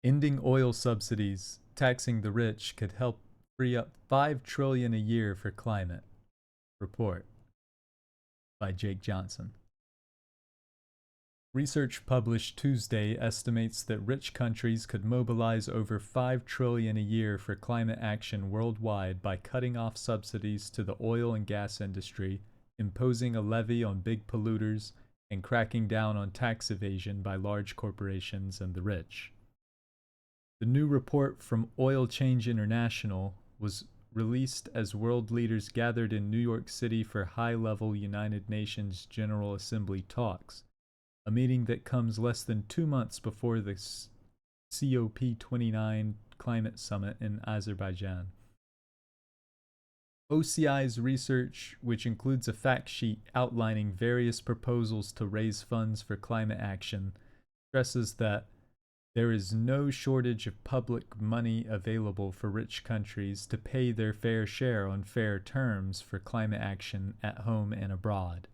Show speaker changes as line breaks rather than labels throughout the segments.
Ending oil subsidies, taxing the rich could help free up $5 trillion a year for climate. Report by Jake Johnson. Research published Tuesday estimates that rich countries could mobilize over $5 trillion a year for climate action worldwide by cutting off subsidies to the oil and gas industry, imposing a levy on big polluters, and cracking down on tax evasion by large corporations and the rich. The new report from Oil Change International was released as world leaders gathered in New York City for high-level United Nations General Assembly talks, a meeting that comes less than 2 months before the COP29 climate summit in Azerbaijan. OCI's research, which includes a fact sheet outlining various proposals to raise funds for climate action, stresses that there is no shortage of public money available for rich countries to pay their fair share on fair terms for climate action at home and abroad.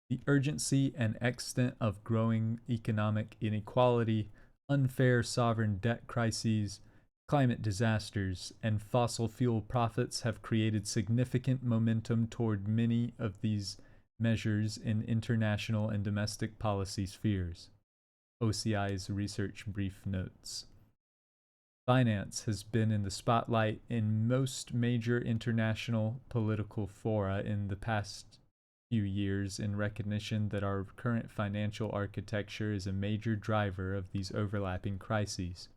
The urgency and extent of growing economic inequality, unfair sovereign debt crises, climate disasters, and fossil fuel profits have created significant momentum toward many of these measures in international and domestic policy spheres. OCI's research brief notes. Finance has been in the spotlight in most major international political fora in the past few years in recognition that our current financial architecture is a major driver of these overlapping crises.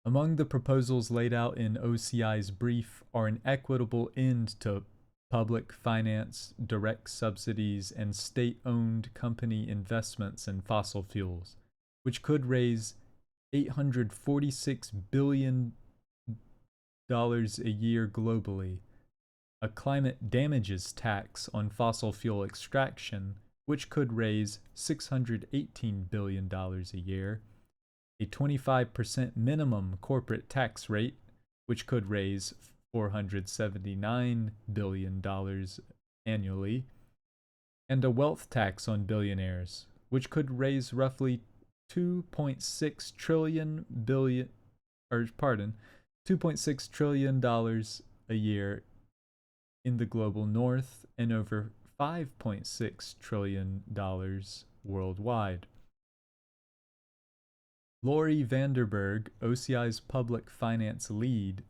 Among the proposals laid out in OCI's brief are an equitable end to public finance, direct subsidies, and state-owned company investments in fossil fuels, which could raise $846 billion a year globally, a climate damages tax on fossil fuel extraction, which could raise $618 billion a year, a 25% minimum corporate tax rate, which could raise $479 billion annually, and a wealth tax on billionaires, which could raise roughly $2.6 trillion a year in the global north and over $5.6 trillion worldwide. Lori Vanderberg, OCI's public finance lead,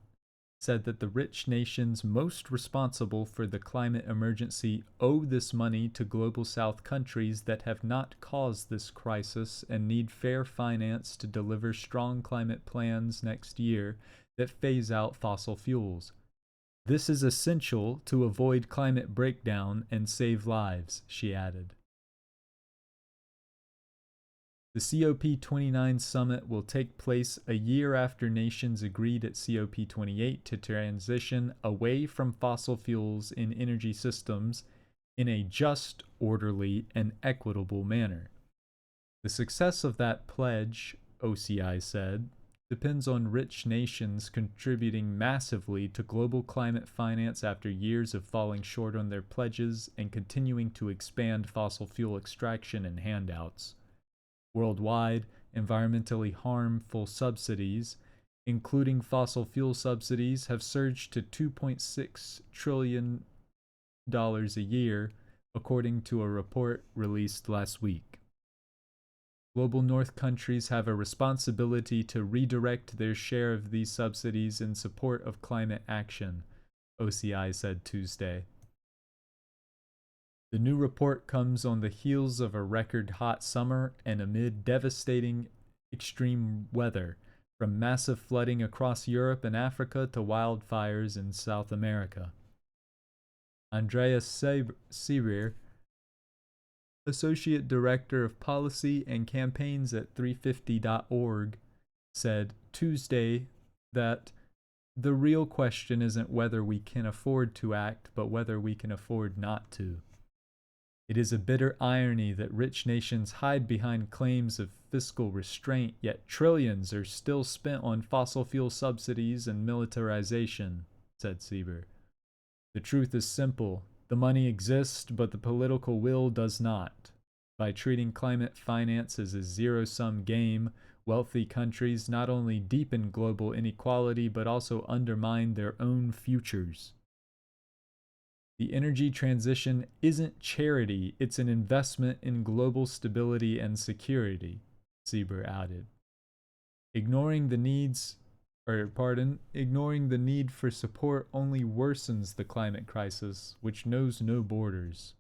said that the rich nations most responsible for the climate emergency owe this money to global south countries that have not caused this crisis and need fair finance to deliver strong climate plans next year that phase out fossil fuels. This is essential to avoid climate breakdown and save lives, she added. The COP29 summit will take place a year after nations agreed at COP28 to transition away from fossil fuels in energy systems in a just, orderly, and equitable manner. The success of that pledge, OCI said, depends on rich nations contributing massively to global climate finance after years of falling short on their pledges and continuing to expand fossil fuel extraction and handouts. Worldwide, environmentally harmful subsidies, including fossil fuel subsidies, have surged to $2.6 trillion a year, according to a report released last week. Global North countries have a responsibility to redirect their share of these subsidies in support of climate action, OCI said Tuesday. The new report comes on the heels of a record hot summer and amid devastating extreme weather, from massive flooding across Europe and Africa to wildfires in South America. Andreas Sieber, Associate Director of Policy and Campaigns at 350.org, said Tuesday that the real question isn't whether we can afford to act, but whether we can afford not to. It is a bitter irony that rich nations hide behind claims of fiscal restraint, yet trillions are still spent on fossil fuel subsidies and militarization, said Sieber. The truth is simple. The money exists, but the political will does not. By treating climate finance as a zero-sum game, wealthy countries not only deepen global inequality but also undermine their own futures. The energy transition isn't charity, it's an investment in global stability and security, Sieber added. Ignoring the need for support only worsens the climate crisis, which knows no borders.